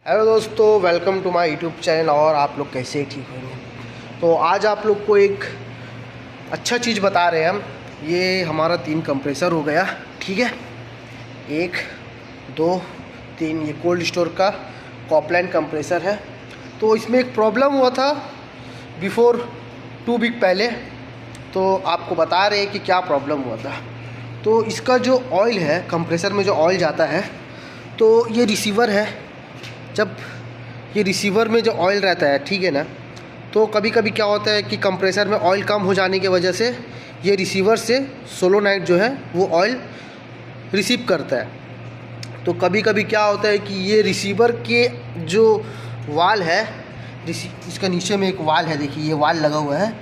Hello दोस्तों, welcome to my YouTube channel. और आप लोग कैसे ही ठीक होंगे। तो आज आप लोग को एक अच्छा चीज़ बता रहे हैं हम। ये हमारा 3 कंप्रेसर हो गया, ठीक है। 1 2 3 ये कोल्ड स्टोर का कॉपलैंड कंप्रेसर है। तो इसमें एक प्रॉब्लम हुआ था बिफोर 2 वीक पहले। तो आपको बता रहे हैं कि क्या प्रॉब्लम हुआ था। तो इसका जो ऑयल है, कंप्रेसर में जो ऑयल जाता है, तो ये रिसीवर है। जब ये रिसीवर में जो ऑयल रहता है, ठीक है ना, तो कभी कभी क्या होता है कि कंप्रेसर में ऑयल कम हो जाने की वजह से ये रिसीवर से सोलोनाइट जो है वो ऑयल रिसीव करता है। तो कभी कभी क्या होता है कि ये रिसीवर के जो वाल है, इसका नीचे में एक वाल है, देखिए ये वाल लगा हुआ है।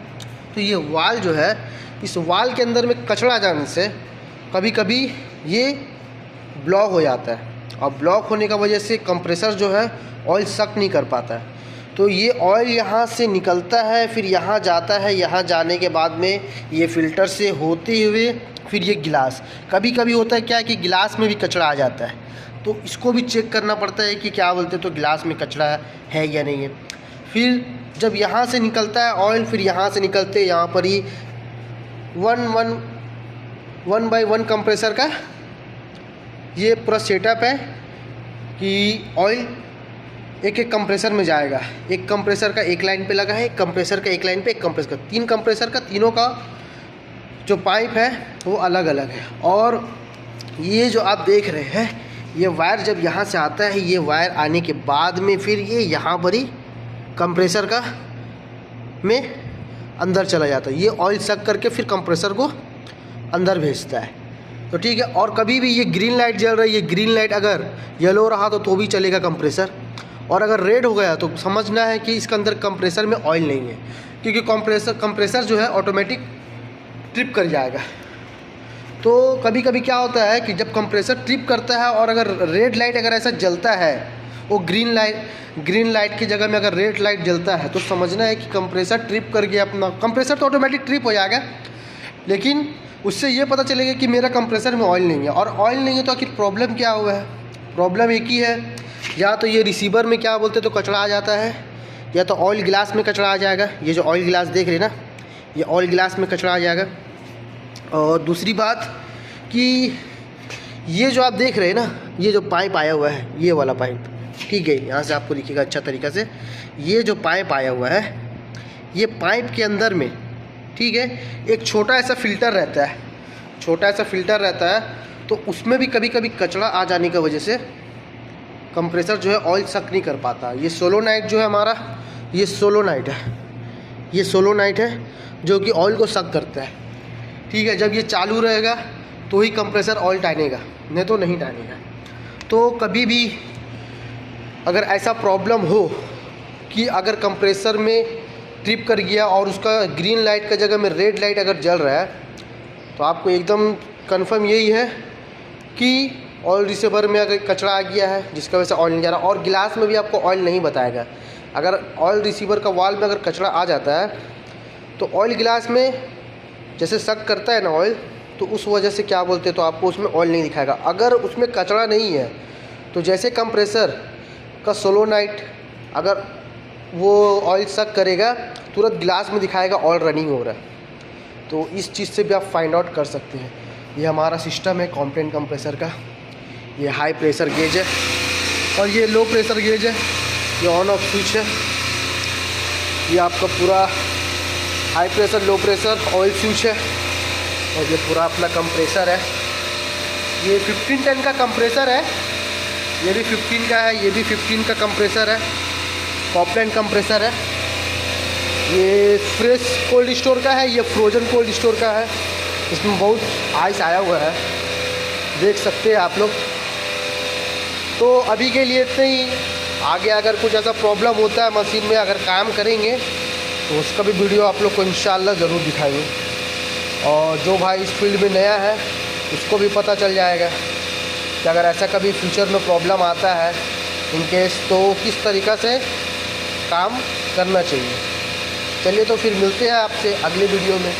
तो ये वाल जो है, इस वाल के अंदर में कचरा जाने से कभी कभी ये ब्लॉक हो जाता है। और ब्लॉक होने का वजह से कंप्रेसर जो है ऑयल सक नहीं कर पाता है। तो ये ऑयल यहाँ से निकलता है, फिर यहाँ जाता है। यहाँ जाने के बाद में ये फ़िल्टर से होते हुए फिर ये गिलास, कभी कभी होता है क्या है कि गिलास में भी कचरा आ जाता है। तो इसको भी चेक करना पड़ता है कि क्या बोलते तो गिलास में कचरा है या नहीं है। फिर जब यहाँ से निकलता है ऑयल, फिर यहाँ से निकलते यहाँ पर ही 1 बाय 1 कंप्रेसर का ये पूरा सेटअप है कि ऑयल एक एक कंप्रेसर में जाएगा। एक कंप्रेसर का एक लाइन पे लगा है, एक कंप्रेसर का एक लाइन पे, एक कंप्रेसर का 3 कंप्रेसर का, तीनों का जो पाइप है वो अलग अलग है। और ये जो आप देख रहे हैं, ये वायर जब यहाँ से आता है, ये वायर आने के बाद में फिर ये यहाँ पर ही कंप्रेसर का में अंदर चला जाता है। ये ऑयल सक करके फिर कंप्रेसर को अंदर भेजता है। तो ठीक है। और कभी भी ये ग्रीन लाइट जल रही है, ग्रीन लाइट अगर येलो रहा तो भी चलेगा कंप्रेसर। और अगर रेड हो गया तो समझना है कि इसके अंदर कंप्रेसर में ऑयल नहीं है, क्योंकि कंप्रेसर जो है ऑटोमेटिक ट्रिप कर जाएगा। तो कभी कभी क्या होता है कि जब कंप्रेसर ट्रिप करता है और अगर रेड लाइट अगर ऐसा जलता है, वो ग्रीन लाइट की जगह में अगर रेड लाइट जलता है, तो समझना है कि कंप्रेसर ट्रिप कर गया अपना। कंप्रेसर तो ऑटोमेटिक ट्रिप हो जाएगा, लेकिन उससे ये पता चलेगा कि मेरा कंप्रेसर में ऑयल नहीं है। और ऑयल नहीं है तो आखिर प्रॉब्लम क्या हुआ है? प्रॉब्लम एक ही है, या तो ये रिसीवर में क्या बोलते तो कचरा आ जाता है, या तो ऑयल गिलास में कचरा आ जाएगा। ये जो ऑयल गिलास देख रहे हैं ना, ये ऑयल गिलास में कचरा आ जाएगा। और दूसरी बात कि ये जो आप देख रहे हैं ना, ये जो पाइप आया हुआ है, ये वाला पाइप, ठीक है, यहाँ से आपको दिखेगा अच्छा तरीक़ा से। ये जो पाइप आया हुआ है, ये पाइप के अंदर में, ठीक है, एक छोटा ऐसा फ़िल्टर रहता है। छोटा ऐसा फ़िल्टर रहता है, तो उसमें भी कभी कभी कचरा आ जाने की वजह से कंप्रेसर जो है ऑयल सक नहीं कर पाता। ये सोलोनाइट जो है हमारा, ये सोलोनाइट है, ये सोलोनाइट है जो कि ऑयल को सक करता है, ठीक है। जब ये चालू रहेगा तो ही कंप्रेसर ऑयल टानेगा, नहीं तो नहीं टानेगा। तो कभी भी अगर ऐसा प्रॉब्लम हो कि अगर कंप्रेसर में ट्रिप कर गया और उसका ग्रीन लाइट का जगह में रेड लाइट अगर जल रहा है, तो आपको एकदम कंफर्म यही है कि ऑयल रिसीवर में अगर कचरा आ गया है, जिसका वजह से ऑयल नहीं जा रहा। और गिलास में भी आपको ऑयल नहीं बताएगा। अगर ऑयल रिसीवर का वाल में अगर कचरा आ जाता है, तो ऑयल गिलास में जैसे सक करता है ना ऑयल, तो उस वजह से क्या बोलते तो आपको उसमें ऑयल नहीं दिखाएगा। अगर उसमें कचरा नहीं है, तो जैसे कंप्रेसर का सोलोनाइट अगर वो ऑयल सक करेगा, तुरंत गिलास में दिखाएगा ऑयल रनिंग हो रहा है। तो इस चीज़ से भी आप फाइंड आउट कर सकते हैं। ये हमारा सिस्टम है कॉम्प्लेंट कंप्रेसर का। ये हाई प्रेशर गेज है और ये लो प्रेशर गेज है। ये ऑन ऑफ स्विच है। ये आपका पूरा high pressure low pressure oil switch है। और ये पूरा अपना कंप्रेसर है। ये 15 टन का कंप्रेसर है। ये भी 15 का है, ये भी 15 का कंप्रेसर है, कॉपलैंड कंप्रेसर है। ये फ्रेश कोल्ड स्टोर का है, ये फ्रोज़न कोल्ड स्टोर का है। इसमें बहुत आइस आया हुआ है, देख सकते हैं आप लोग। तो अभी के लिए इतना ही। आगे अगर कुछ ऐसा प्रॉब्लम होता है मशीन में, अगर काम करेंगे, तो उसका भी वीडियो आप लोग को इंशाल्लाह ज़रूर दिखाएंगे। और जो भाई इस फील्ड में नया है, उसको भी पता चल जाएगा कि अगर ऐसा कभी फ्यूचर में प्रॉब्लम आता है इन केस, तो किस तरीक़ा से काम करना चाहिए। चलिए, तो फिर मिलते हैं आपसे अगले वीडियो में।